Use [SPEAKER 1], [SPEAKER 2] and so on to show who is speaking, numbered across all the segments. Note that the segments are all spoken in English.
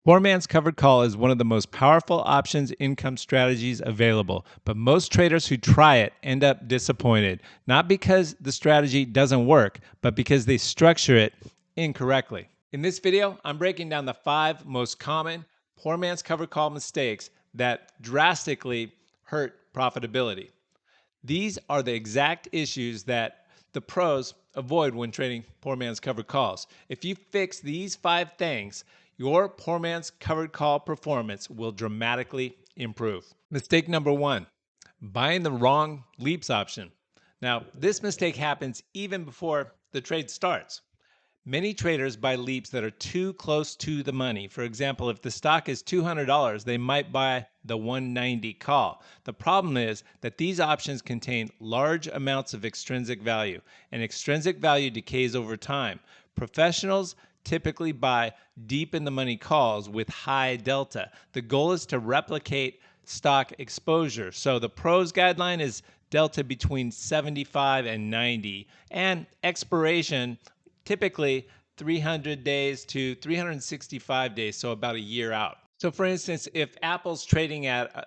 [SPEAKER 1] Poor man's covered call is one of the most powerful options income strategies available, but most traders who try it end up disappointed, not because the strategy doesn't work, but because they structure it incorrectly. In this video, I'm breaking down the 5 most common poor man's covered call mistakes that drastically hurt profitability. These are the exact issues that the pros avoid when trading poor man's covered calls. If you fix these 5 things, your poor man's covered call performance will dramatically improve. Mistake number 1, buying the wrong leaps option. Now, this mistake happens even before the trade starts. Many traders buy leaps that are too close to the money. For example, if the stock is $200, they might buy the 190 call. The problem is that these options contain large amounts of extrinsic value, and extrinsic value decays over time. Professionals typically buy deep in the money calls with high delta. The goal is to replicate stock exposure. So the pros guideline is delta between 75 and 90, and expiration typically 300 days to 365 days, so about a year out. So for instance, if Apple's trading at,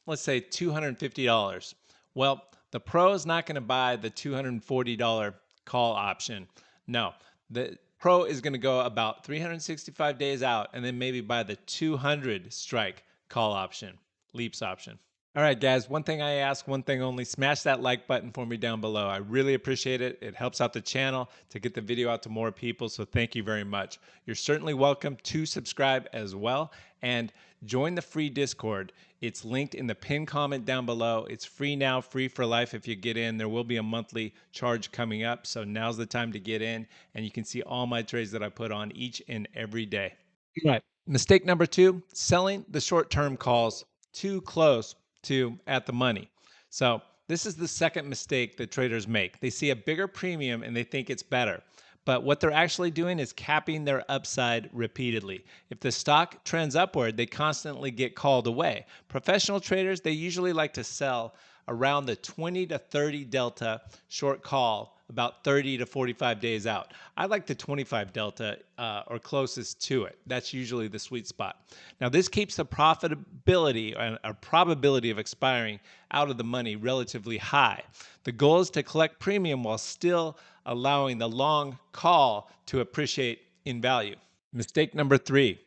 [SPEAKER 1] let's say $250, well, the pro is not going to buy the $240 call option. No, the pro is going to go about 365 days out and then maybe buy the 200 strike call option, leaps option. All right, guys, one thing I ask, one thing only, smash that like button for me down below. I really appreciate it. It helps out the channel to get the video out to more people, so thank you very much. You're certainly welcome to subscribe as well and join the free Discord. It's linked in the pinned comment down below. It's free now, free for life if you get in. There will be a monthly charge coming up, so now's the time to get in, and you can see all my trades that I put on each and every day. All right, mistake number 2, selling the short-term calls too close to at the money. So this is the second mistake that traders make. They see a bigger premium and they think it's better. But what they're actually doing is capping their upside repeatedly. If the stock trends upward, they constantly get called away. Professional traders, they usually like to sell around the 20 to 30 delta short call about 30 to 45 days out. I like the 25 delta or closest to it. That's usually the sweet spot. Now, this keeps the profitability and probability of expiring out of the money relatively high. The goal is to collect premium while still allowing the long call to appreciate in value. Mistake number 3,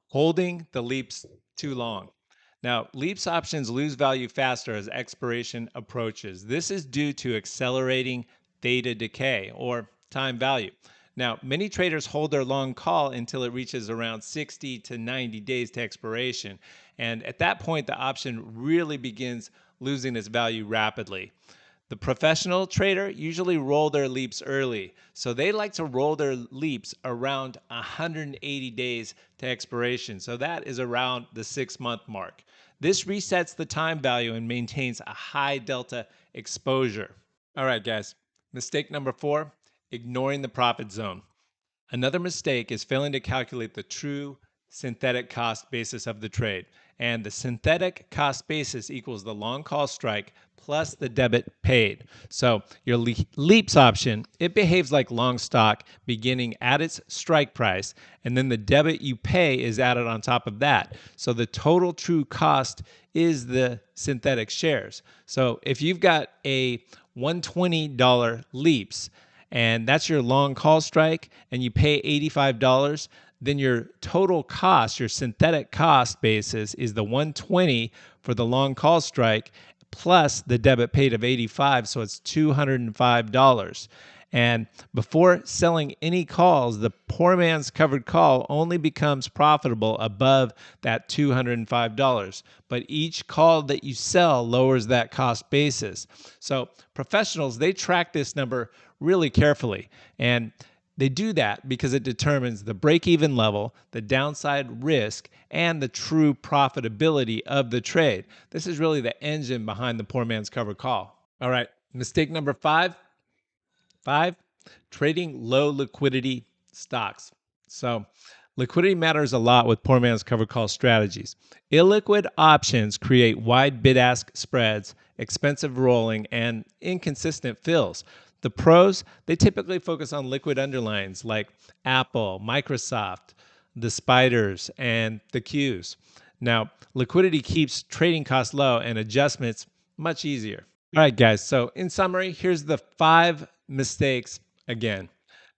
[SPEAKER 1] holding the leaps too long. Now, leaps options lose value faster as expiration approaches. This is due to accelerating theta decay or time value. Now, many traders hold their long call until it reaches around 60 to 90 days to expiration. And at that point, the option really begins losing its value rapidly. The professional trader usually roll their leaps early, so they like to roll their leaps around 180 days to expiration. So that is around the 6-month mark. This resets the time value and maintains a high delta exposure. All right, guys. Mistake number 4, ignoring the profit zone. Another mistake is failing to calculate the true synthetic cost basis of the trade. And the synthetic cost basis equals the long call strike plus the debit paid. So your leaps option, it behaves like long stock beginning at its strike price, and then the debit you pay is added on top of that. So the total true cost is the synthetic shares. So if you've got a $120 leaps, and that's your long call strike, and you pay $85, then your total cost, your synthetic cost basis, is the 120 for the long call strike plus the debit paid of 85, so it's $205. And before selling any calls, the poor man's covered call only becomes profitable above that $205. But each call that you sell lowers that cost basis. So professionals, they track this number really carefully. And they do that because it determines the break-even level, the downside risk, and the true profitability of the trade. This is really the engine behind the poor man's covered call. All right, mistake number 5, trading low liquidity stocks. So liquidity matters a lot with poor man's covered call strategies. Illiquid options create wide bid-ask spreads, expensive rolling, and inconsistent fills. The pros, they typically focus on liquid underlines like Apple, Microsoft, the spiders, and the cues. Now, liquidity keeps trading costs low and adjustments much easier. All right, guys. So, in summary, here's the 5 mistakes again.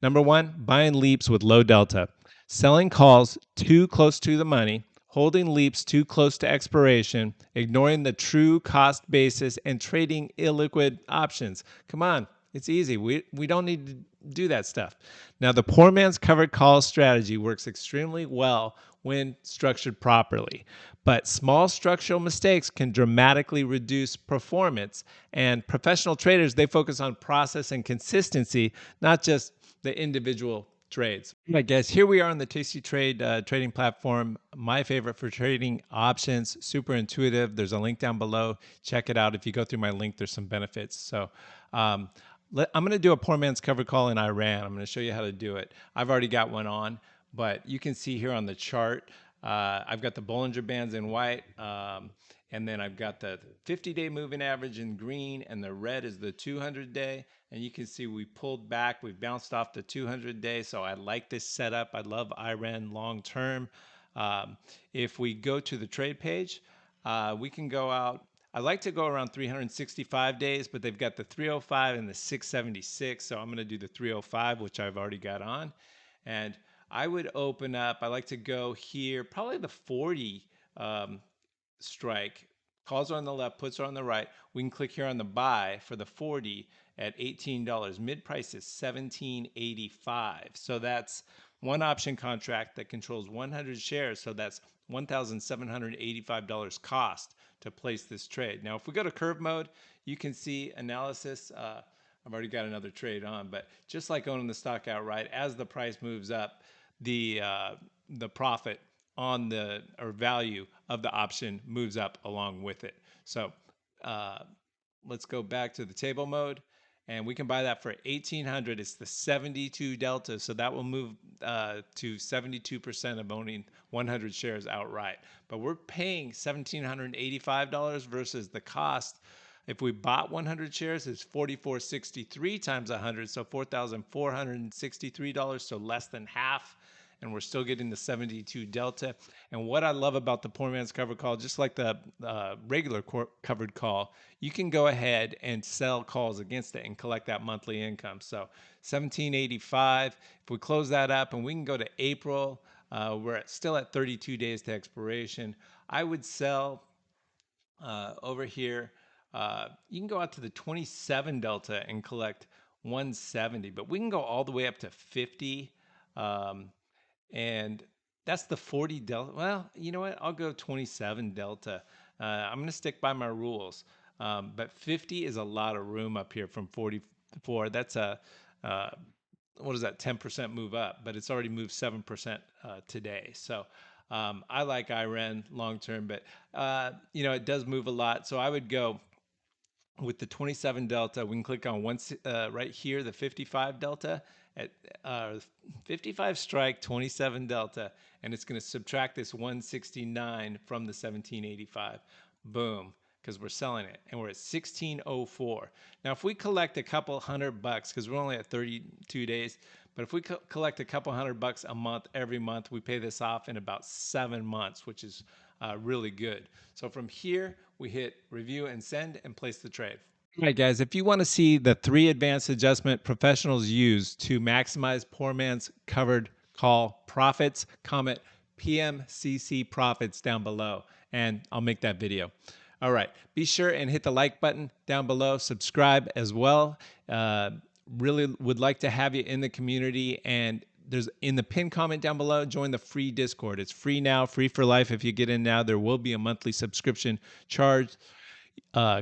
[SPEAKER 1] Number one, buying leaps with low delta, selling calls too close to the money, holding leaps too close to expiration, ignoring the true cost basis, and trading illiquid options. Come on, it's easy. We don't need to do that stuff. Now, the poor man's covered call strategy works extremely well when structured properly, but small structural mistakes can dramatically reduce performance. And professional traders, they focus on process and consistency, not just the individual trades. All right, guys, here we are on the Tasty Trade trading platform. My favorite for trading options, super intuitive. There's a link down below. Check it out. If you go through my link, there's some benefits. So I'm going to do a poor man's cover call in Iran. I'm going to show you how to do it. I've already got one on, but you can see here on the chart, I've got the Bollinger Bands in white. And then I've got the 50-day moving average in green, and the red is the 200-day. And you can see we pulled back. We've bounced off the 200-day. So I like this setup. I love Iran long term. If we go to the trade page, we can go out. I like to go around 365 days, but they've got the 305 and the 676. So I'm going to do the 305, which I've already got on. And I would open up. I like to go here, probably the 40 strike. Calls are on the left, puts are on the right. We can click here on the buy for the 40 at $18. Mid price is $17.85. So that's one option contract that controls 100 shares. So that's $1,785 cost to place this trade. Now, if we go to curve mode, you can see analysis. I've already got another trade on, but just like owning the stock outright, as the price moves up, the profit on the or value of the option moves up along with it. So let's go back to the table mode, and we can buy that for 1,800. It's the 72 delta, so that will move to 72% of owning 100 shares outright. But we're paying $1,785 versus the cost. If we bought 100 shares, it's $44.63 times 100, so $4,463, so less than half. And we're still getting the 72 delta. And what I love about the poor man's covered call, just like the regular covered call, you can go ahead and sell calls against it and collect that monthly income. So 1785. If we close that up and we can go to April, we're still at 32 days to expiration. I would sell over here. You can go out to the 27 delta and collect 170, but we can go all the way up to 50. And that's the 40 delta. Well, you know what? I'll go 27 delta. I'm going to stick by my rules. But 50 is a lot of room up here from 44. That's a, what is that, 10% move up, but it's already moved 7% today. So I like Iran long term, but it does move a lot. So I would go with the 27 delta. We can click on right here, the 55 delta at 55 strike, 27 delta, and it's going to subtract this 169 from the 1785. Boom, because we're selling it, and we're at 1604. Now, if we collect a couple $100, because we're only at 32 days, but if we collect a couple $100 a month every month, we pay this off in about 7 months, which is really good. So from here, we hit review and send and place the trade. All right, guys, if you want to see the 3 advanced adjustment professionals use to maximize poor man's covered call profits, comment PMCC profits down below, and I'll make that video. All right, be sure and hit the like button down below, subscribe as well. Really would like to have you in the community, and there's in the pinned comment down below, join the free Discord. It's free now, free for life. If you get in now, there will be a monthly subscription charge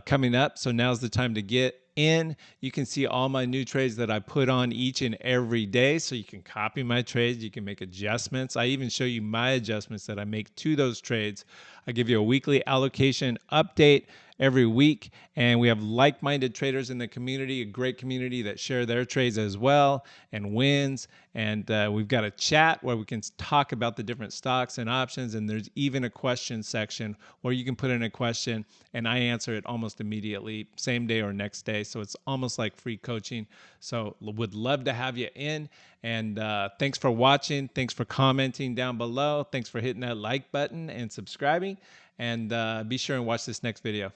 [SPEAKER 1] coming up. So now's the time to get in. You can see all my new trades that I put on each and every day. So you can copy my trades. You can make adjustments. I even show you my adjustments that I make to those trades. I give you a weekly allocation update every week, and we have like-minded traders in the community, a great community that share their trades as well and wins. And we've got a chat where we can talk about the different stocks and options, and there's even a question section where you can put in a question and I answer it almost immediately, same day or next day. So it's almost like free coaching. So would love to have you in. And thanks for watching. Thanks for commenting down below. Thanks for hitting that like button and subscribing. And be sure and watch this next video.